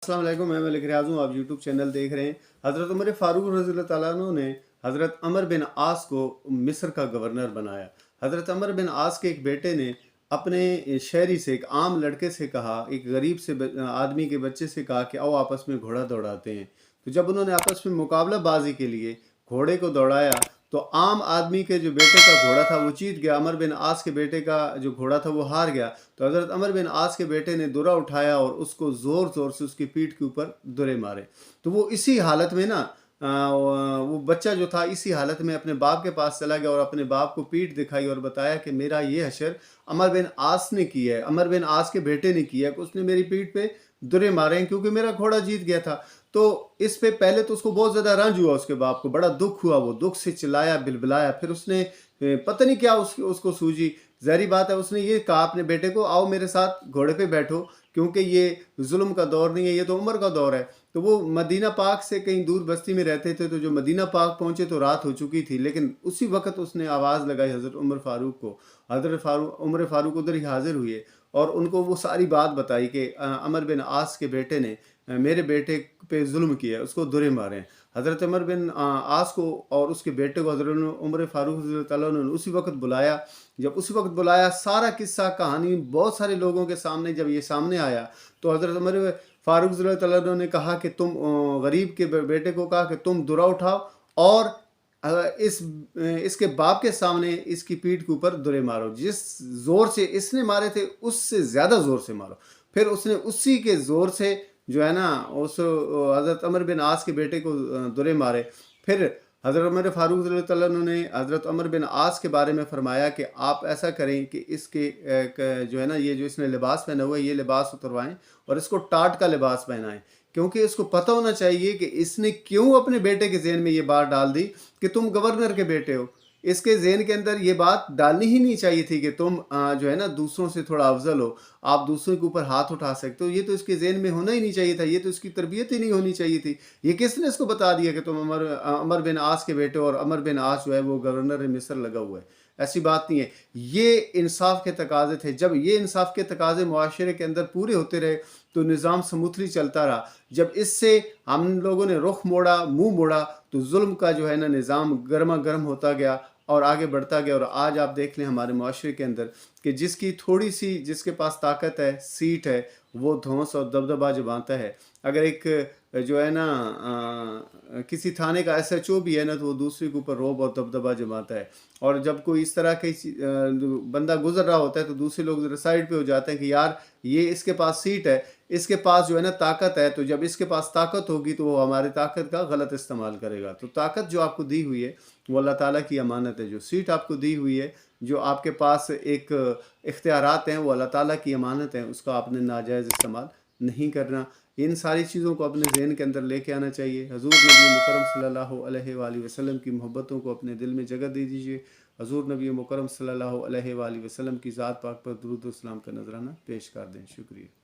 अस्सलाम वालेकुम, मैं मलिक रियाज़ हूँ। आप यूट्यूब चैनल देख रहे हैं। हज़रत उमर फ़ारूक रज़ियल्लाहु ताला अन्हु ने हज़रत अमर बिन आस को मिस्र का गवर्नर बनाया। हज़रत अमर बिन आस के एक बेटे ने अपने शहरी से, एक आम लड़के से कहा, एक गरीब से आदमी के बच्चे से कहा कि आओ आपस में घोड़ा दौड़ाते हैं। तो जब उन्होंने आपस में मुकाबलाबाजी के लिए घोड़े को दौड़ाया तो आम आदमी के जो बेटे का घोड़ा था वो जीत गया, अमर बिन आस के बेटे का जो घोड़ा था वो हार गया। तो हज़रत अमर बिन आस के बेटे ने दुरा उठाया और उसको ज़ोर ज़ोर से उसकी पीठ के ऊपर दुरे मारे। तो वो इसी हालत में ना वो बच्चा जो था इसी हालत में अपने बाप के पास चला गया और अपने बाप को पीठ दिखाई और बताया कि मेरा ये हशर अमर बिन आस ने किया है, अमर बिन आस के बेटे ने किया है कि उसने मेरी पीठ पे दुरे मारे हैं क्योंकि मेरा घोड़ा जीत गया था। तो इस पे पहले तो उसको बहुत ज़्यादा रंज हुआ, उसके बाप को बड़ा दुख हुआ, वो दुख से चिल्लाया बिलबिलाया। फिर उसने पता नहीं क्या उसको सूझी, ज़ाहिर बात है उसने ये कहा अपने बेटे को, आओ मेरे साथ घोड़े पे बैठो क्योंकि ये जुल्म का दौर नहीं है, ये तो उम्र का दौर है। तो वो मदीना पाक से कहीं दूर बस्ती में रहते थे, तो जो मदीना पाक पहुंचे तो रात हो चुकी थी, लेकिन उसी वक्त उसने आवाज़ लगाई हज़रत उमर फ़ारूक को। हज़रत उमर फ़ारूक उधर ही हाजिर हुए और उनको वो सारी बात बताई कि अमर बिन आस के बेटे ने मेरे बेटे पे जुल्म किया है, उसको दुरे मारे हैं। हज़रत उमर बिन आस को और उसके बेटे को हज़रत उमर फ़ारूक रज़ियल्लाहु ताला अन्हु ने उसी वक्त बुलाया। जब उसी वक्त बुलाया, सारा किस्सा कहानी बहुत सारे लोगों के सामने जब ये सामने आया तो हज़रत उमर फ़ारूक रज़ियल्लाहु ताला अन्हु ने कहा कि तुम गरीब के बेटे को कहा कि तुम दुरा उठाओ और इसके बाप के सामने इसकी पीठ के ऊपर दुरे मारो, जिस जोर से इसने मारे थे उससे ज़्यादा ज़ोर से मारो। फिर उसने उसी के ज़ोर से जो है ना उस हज़रत अमर बिन आस के बेटे को दुरे मारे। फिर हज़रत उमर फ़ारूक रज़ियल्लाहु ताला अन्हु ने हज़रत अमर बिन आस के बारे में फ़रमाया कि आप ऐसा करें कि इसके जो है ना ये जो इसने लिबास पहना हुआ है ये लिबास उतरवाएं और इसको टाट का लिबास पहनाएं, क्योंकि इसको पता होना चाहिए कि इसने क्यों अपने बेटे के ज़हन में ये बात डाल दी कि तुम गवर्नर के बेटे हो। इसके ज़हन के अंदर ये बात डालनी ही नहीं चाहिए थी कि तुम जो है ना दूसरों से थोड़ा अफजल हो, आप दूसरों के ऊपर हाथ उठा सकते हो। ये तो इसके ज़हन में होना ही नहीं चाहिए था, ये तो इसकी तरबियत ही नहीं होनी चाहिए थी। ये किसने इसको बता दिया कि तुम अमर बिन आस के बेटे हो और अमर बिन आस जो है वो गवर्नर मिस्र लगा हुआ है। ऐसी बात नहीं है। ये इंसाफ के तकाजे थे। जब ये इंसाफ के तकाजे मुआशरे के अंदर पूरे होते रहे तो निज़ाम स्मूथली चलता रहा। जब इससे हम लोगों ने रुख मोड़ा, मुंह मोड़ा, तो जुल्म का जो है ना निज़ाम गर्मा गर्म होता गया और आगे बढ़ता गया। और आज आप देख लें हमारे मुआशरे के अंदर कि जिसकी थोड़ी सी, जिसके पास ताकत है, सीट है, वो धौंस और दबदबा जमाता है। अगर एक जो है ना किसी थाने का SHO भी है ना तो वो दूसरे के ऊपर रोब और दबदबा जमाता है। और जब कोई इस तरह के बंदा गुजर रहा होता है तो दूसरे लोग जरा साइड पे हो जाते हैं कि यार ये इसके पास सीट है, इसके पास जो है ना ताकत है, तो जब इसके पास ताकत होगी तो वो हमारी ताकत का गलत इस्तेमाल करेगा। तो ताकत जो आपको दी हुई है वो अल्लाह ताला की अमानत है। जो सीट आपको दी हुई है, जो आपके पास एक इख्तियारात हैं, वो अल्लाह ताला की अमानत है, उसका आपने नाजायज़ इस्तेमाल नहीं करना। इन सारी चीज़ों को अपने ज़हन के अंदर लेके आना चाहिए। हज़ूर नबी मुकर्रम सल्लल्लाहु अलैहि वसल्लम की मोहब्बतों को अपने दिल में जगह दे दीजिए। हज़ूर नबी मुकर्रम सल्लल्लाहु अलैहि वसल्लम की ज़ात पाक पर दुरूद व सलाम का नजराना पेश कर दें। शुक्रिया।